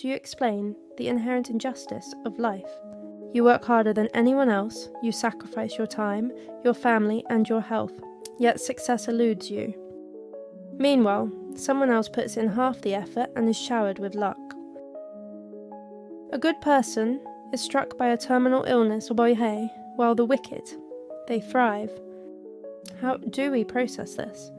do you explain the inherent injustice of life? You work harder than anyone else, you sacrifice your time, your family, and your health, yet success eludes you. Meanwhile, someone else puts in half the effort and is showered with luck. A good person is struck by a terminal illness or boyhe, while the wicked, they thrive. How do we process this?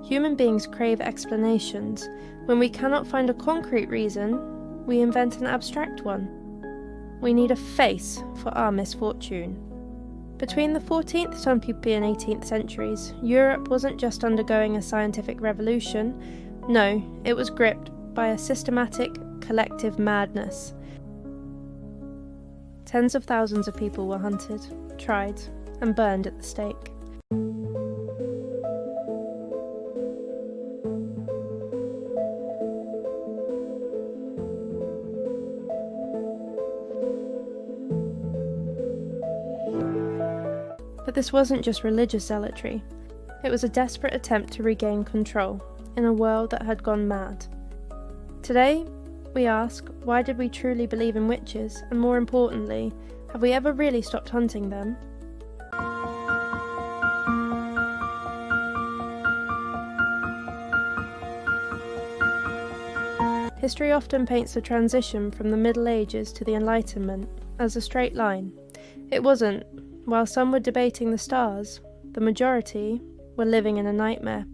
Human beings crave explanations. When we cannot find a concrete reason, we invent an abstract one. We need a face for our misfortune. Between the 14th and 18th centuries, Europe wasn't just undergoing a scientific revolution. No, it was gripped by a systematic, collective madness. Tens of thousands of people were hunted, tried, and burned at the stake. But this wasn't just religious zealotry. It was a desperate attempt to regain control in a world that had gone mad. Today, we ask, why did we truly believe in witches? And more importantly, have we ever really stopped hunting them? History often paints the transition from the Middle Ages to the Enlightenment as a straight line. It wasn't. While some were debating the stars, the majority were living in a nightmare.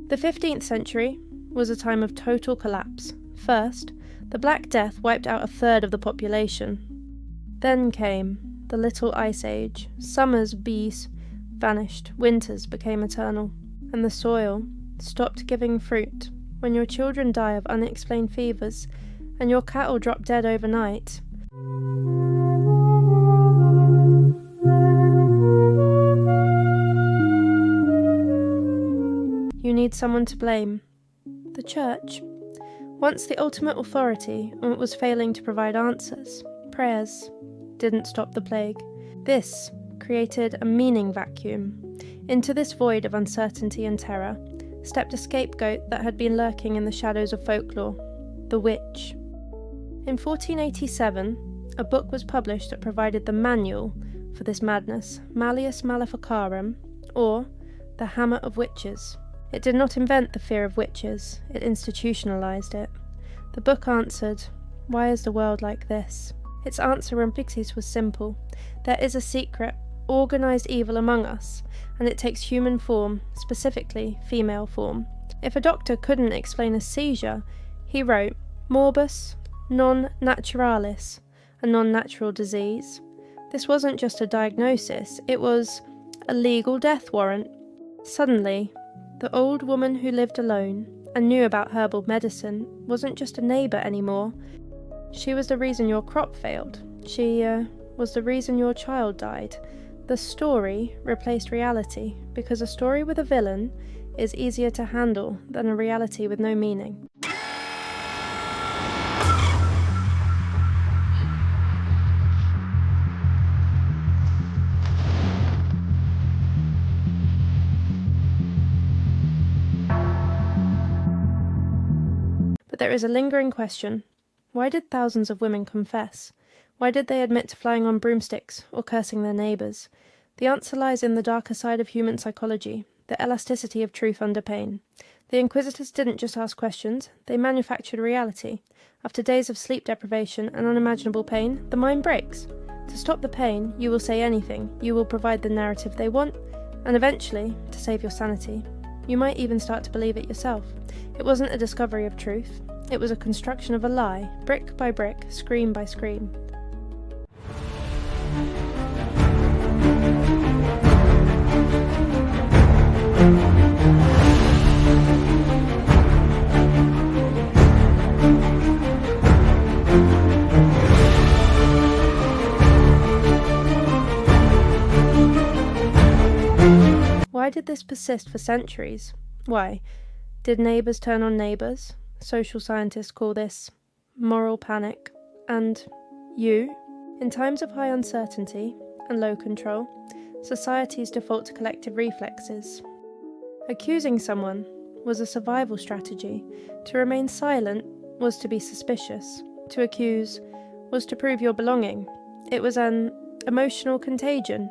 The 15th century was a time of total collapse. First, the Black Death wiped out a third of the population. Then came the Little Ice Age. Summers, bees, vanished, winters became eternal, and the soil stopped giving fruit. When your children die of unexplained fevers, and your cattle drop dead overnight, you need someone to blame. The church. Once the ultimate authority, and it was failing to provide answers, prayers didn't stop the plague. This created a meaning vacuum. Into this void of uncertainty and terror stepped a scapegoat that had been lurking in the shadows of folklore, the witch. In 1487, a book was published that provided the manual for this madness, Malleus Maleficarum, or the Hammer of Witches. It did not invent the fear of witches, it institutionalized it. The book answered, why is the world like this? Its answer on Pixies was simple. There is a secret, organized evil among us, and it takes human form, specifically female form. If a doctor couldn't explain a seizure, he wrote, Morbus Non Naturalis, a non-natural disease. This wasn't just a diagnosis, it was a legal death warrant. Suddenly, the old woman who lived alone and knew about herbal medicine wasn't just a neighbour anymore. She was the reason your crop failed. She was the reason your child died. The story replaced reality, because a story with a villain is easier to handle than a reality with no meaning. But there is a lingering question. Why did thousands of women confess? Why did they admit to flying on broomsticks or cursing their neighbours? The answer lies in the darker side of human psychology, the elasticity of truth under pain. The Inquisitors didn't just ask questions, they manufactured reality. After days of sleep deprivation and unimaginable pain, the mind breaks. To stop the pain, you will say anything, you will provide the narrative they want, and eventually, to save your sanity, you might even start to believe it yourself. It wasn't a discovery of truth, it was a construction of a lie, brick by brick, scream by scream. Why did this persist for centuries? Why? Did neighbours turn on neighbours? Social scientists call this moral panic. And you? In times of high uncertainty and low control, societies default to collective reflexes. Accusing someone was a survival strategy. To remain silent was to be suspicious. To accuse was to prove your belonging. It was an emotional contagion.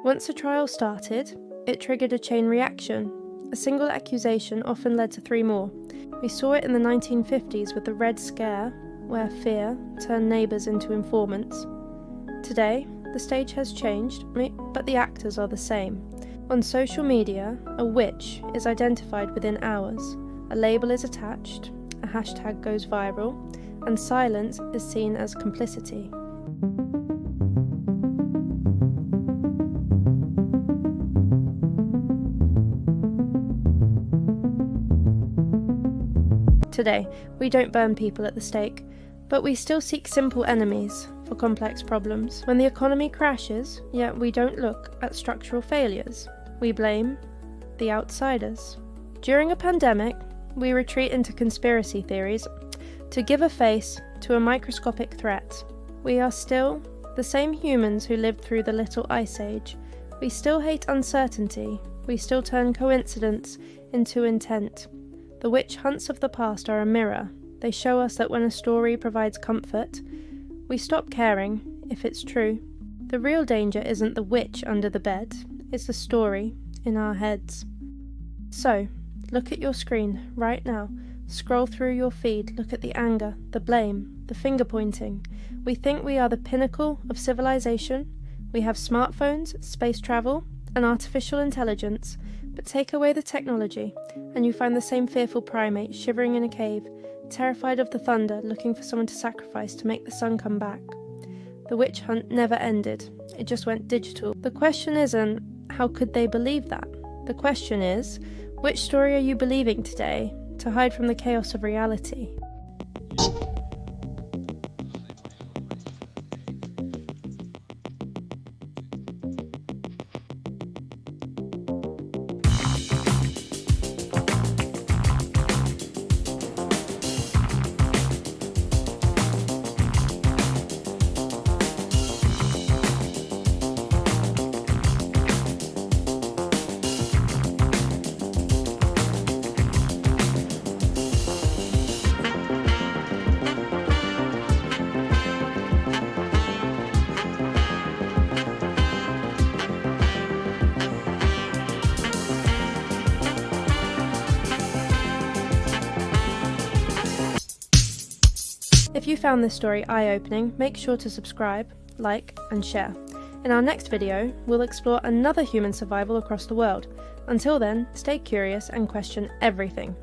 Once a trial started, it triggered a chain reaction. A single accusation often led to 3 more. We saw it in the 1950s with the Red Scare, where fear turned neighbours into informants. Today, the stage has changed, but the actors are the same. On social media, a witch is identified within hours, a label is attached, a hashtag goes viral, and silence is seen as complicity. Today, we don't burn people at the stake, but we still seek simple enemies for complex problems. When the economy crashes, yet we don't look at structural failures. We blame the outsiders. During a pandemic, we retreat into conspiracy theories to give a face to a microscopic threat. We are still the same humans who lived through the Little Ice Age. We still hate uncertainty. We still turn coincidence into intent. The witch hunts of the past are a mirror. They show us that when a story provides comfort, we stop caring if it's true. The real danger isn't the witch under the bed, it's the story in our heads. So, look at your screen right now. Scroll through your feed, look at the anger, the blame, the finger pointing. We think we are the pinnacle of civilization. We have smartphones, space travel, and artificial intelligence. But take away the technology, and you find the same fearful primate shivering in a cave, terrified of the thunder, looking for someone to sacrifice to make the sun come back. The witch hunt never ended, it just went digital. The question isn't, how could they believe that? The question is, which story are you believing today to hide from the chaos of reality? If you found this story eye-opening, make sure to subscribe, like, and share. In our next video, we'll explore another human survival across the world. Until then, stay curious and question everything.